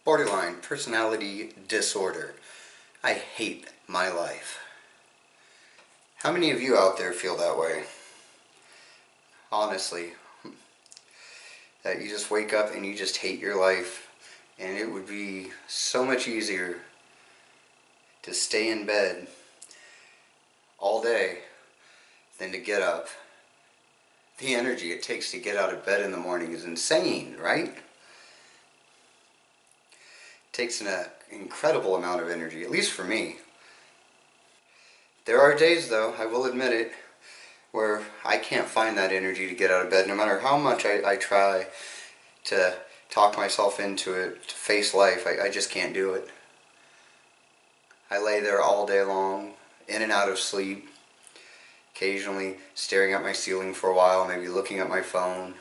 Borderline personality disorder. I hate my life. How many of you out there feel that way? Honestly, that you just wake up and you just hate your life, and it would be so much easier to stay in bed all day than to get up. The energy it takes to get out of bed in the morning is insane, right? It takes an incredible amount of energy, at least for me. There are days, though, I will admit it, where I can't find that energy to get out of bed, no matter how much I try to talk myself into it, to face life. I just can't do it. I lay there all day long, in and out of sleep, occasionally staring at my ceiling for a while, maybe looking at my phone.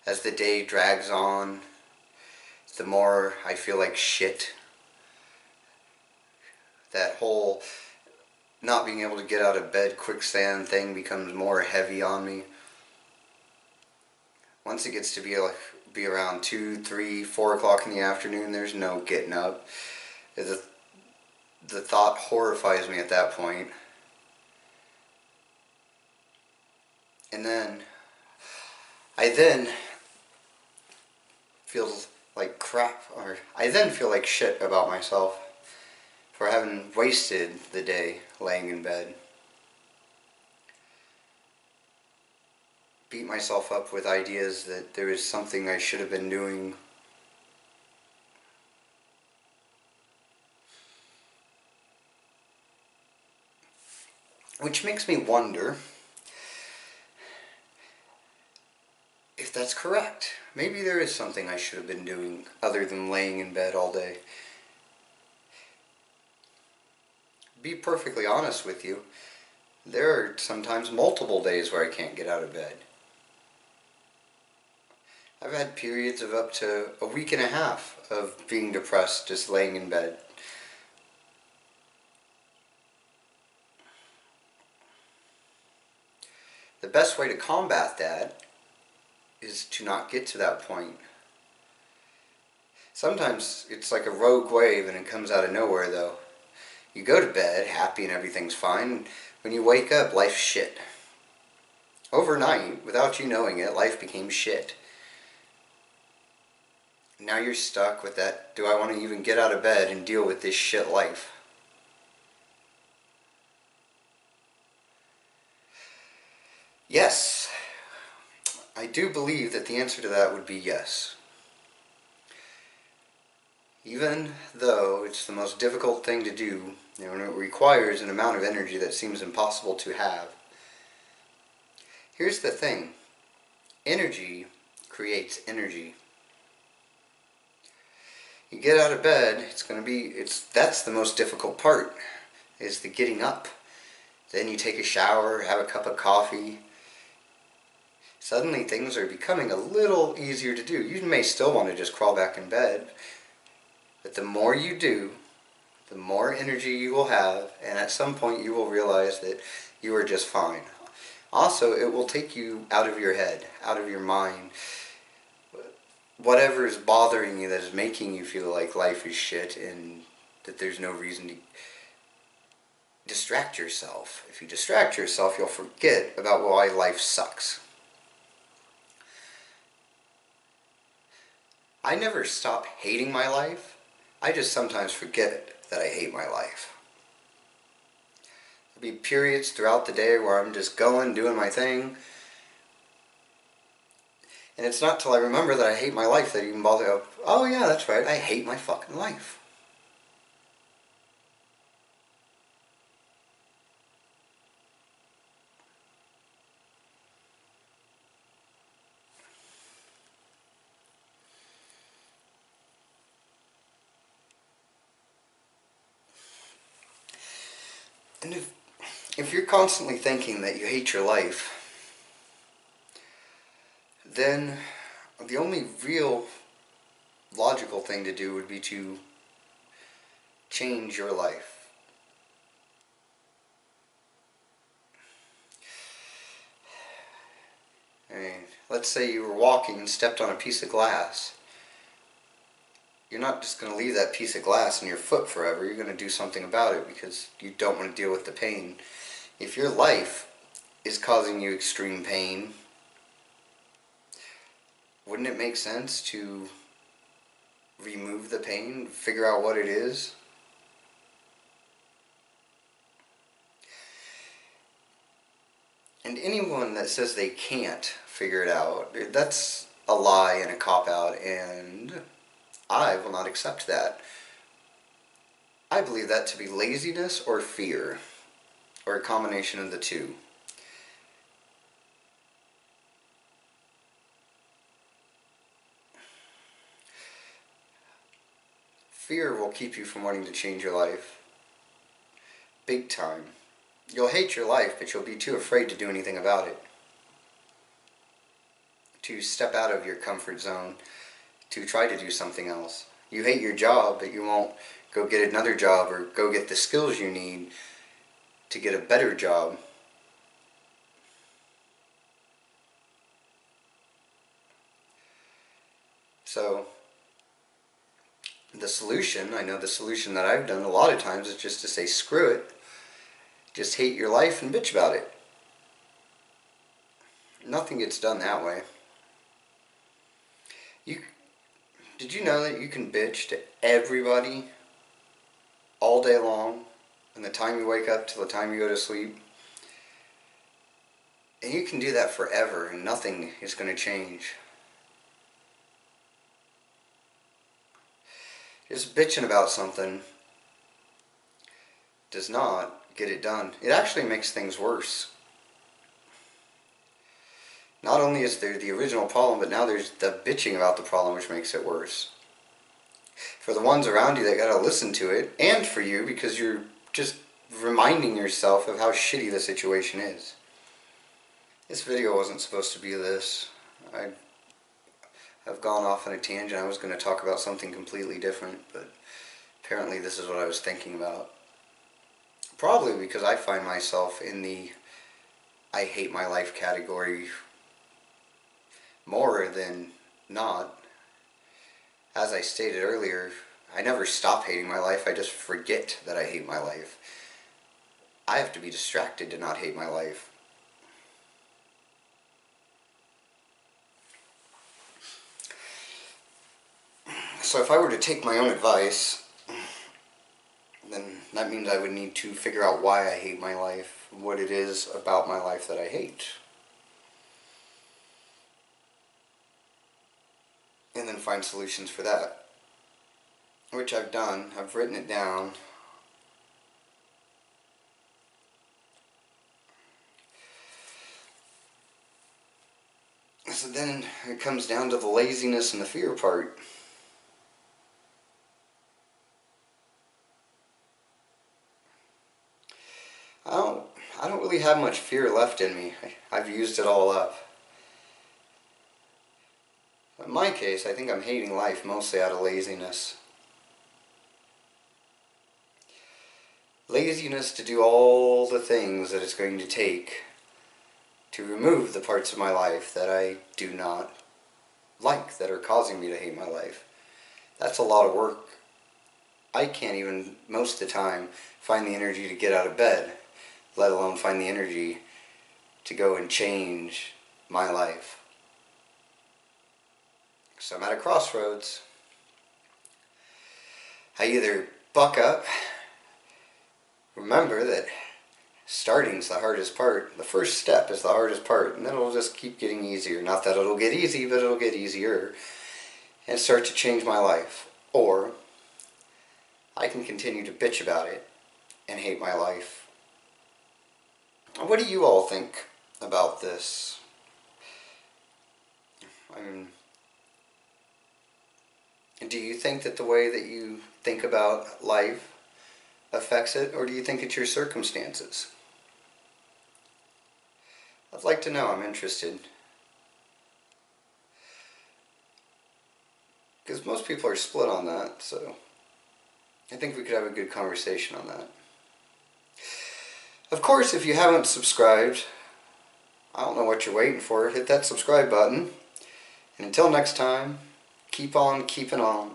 As the day drags on, the more I feel like shit. That whole not being able to get out of bed quicksand thing becomes more heavy on me. Once it gets to be around 2, 3, 4 o'clock in the afternoon, there's no getting up. The thought horrifies me at that point. And then I feel like crap, or I then feel like shit about myself for having wasted the day laying in bed. Beat myself up with ideas that there is something I should have been doing. Which makes me wonder if that's correct. Maybe there is something I should have been doing other than laying in bed all day. Be perfectly honest with you, there are sometimes multiple days where I can't get out of bed. I've had periods of up to a week and a half of being depressed just laying in bed. The best way to combat that is to not get to that point. Sometimes it's like a rogue wave and it comes out of nowhere, though. You go to bed happy and everything's fine. When you wake up, life's shit. Overnight, without you knowing it, life became shit. Now you're stuck with that, do I want to even get out of bed and deal with this shit life? Yes, I do believe that the answer to that would be yes. Even though it's the most difficult thing to do, and it requires an amount of energy that seems impossible to have. Here's the thing. Energy creates energy. You get out of bed, that's the most difficult part, is the getting up. Then you take a shower, have a cup of coffee. Suddenly things are becoming a little easier to do. You may still want to just crawl back in bed, but the more you do, the more energy you will have, and at some point you will realize that you are just fine. Also, it will take you out of your head, out of your mind. Whatever is bothering you that is making you feel like life is shit and that there's no reason to distract yourself. If you distract yourself, you'll forget about why life sucks. I never stop hating my life. I just sometimes forget that I hate my life. There'll be periods throughout the day where I'm just going, doing my thing. And it's not till I remember that I hate my life that I even bother to go, oh yeah, that's right, I hate my fucking life. And if you're constantly thinking that you hate your life, then the only real logical thing to do would be to change your life. I mean, let's say you were walking and stepped on a piece of glass. you're not just going to leave that piece of glass in your foot forever. You're going to do something about it because you don't want to deal with the pain. If your life is causing you extreme pain, wouldn't it make sense to remove the pain, figure out what it is? And anyone that says they can't figure it out, that's a lie and a cop-out, and I will not accept that. I believe that to be laziness or fear, or a combination of the two. Fear will keep you from wanting to change your life. Big time. You'll hate your life, but you'll be too afraid to do anything about it. To step out of your comfort zone, to try to do something else. You hate your job, but you won't go get another job or go get the skills you need to get a better job. So, the solution, I know the solution that I've done a lot of times is just to say, screw it. Just hate your life and bitch about it. Nothing gets done that way. Did you know that you can bitch to everybody all day long, from the time you wake up till the time you go to sleep? And you can do that forever and nothing is going to change. Just bitching about something does not get it done. It actually makes things worse. Not only is there the original problem, but now there's the bitching about the problem, which makes it worse. For the ones around you that gotta listen to it, and for you, because you're just reminding yourself of how shitty the situation is. This video wasn't supposed to be this. I've gone off on a tangent. I was going to talk about something completely different, but apparently this is what I was thinking about. Probably because I find myself in the I hate my life category more than not. As I stated earlier, I never stop hating my life, I just forget that I hate my life. I have to be distracted to not hate my life. So if I were to take my own advice, then that means I would need to figure out why I hate my life, what it is about my life that I hate. And then find solutions for that. Which I've done. I've written it down. So then it comes down to the laziness and the fear part. I don't really have much fear left in me. I've used it all up. In my case, I think I'm hating life mostly out of laziness. Laziness to do all the things that it's going to take to remove the parts of my life that I do not like, that are causing me to hate my life. That's a lot of work. I can't even, most of the time, find the energy to get out of bed, let alone find the energy to go and change my life. So I'm at a crossroads. I either buck up, remember that starting's the hardest part, the first step is the hardest part, and then it'll just keep getting easier. Not that it'll get easy, but it'll get easier, and start to change my life. Or I can continue to bitch about it and hate my life. What do you all think about this? I mean, do you think that the way that you think about life affects it, or do you think it's your circumstances? I'd like to know. I'm interested. Because most people are split on that, so I think we could have a good conversation on that. Of course, if you haven't subscribed, I don't know what you're waiting for. Hit that subscribe button. And until next time, keep on keeping on.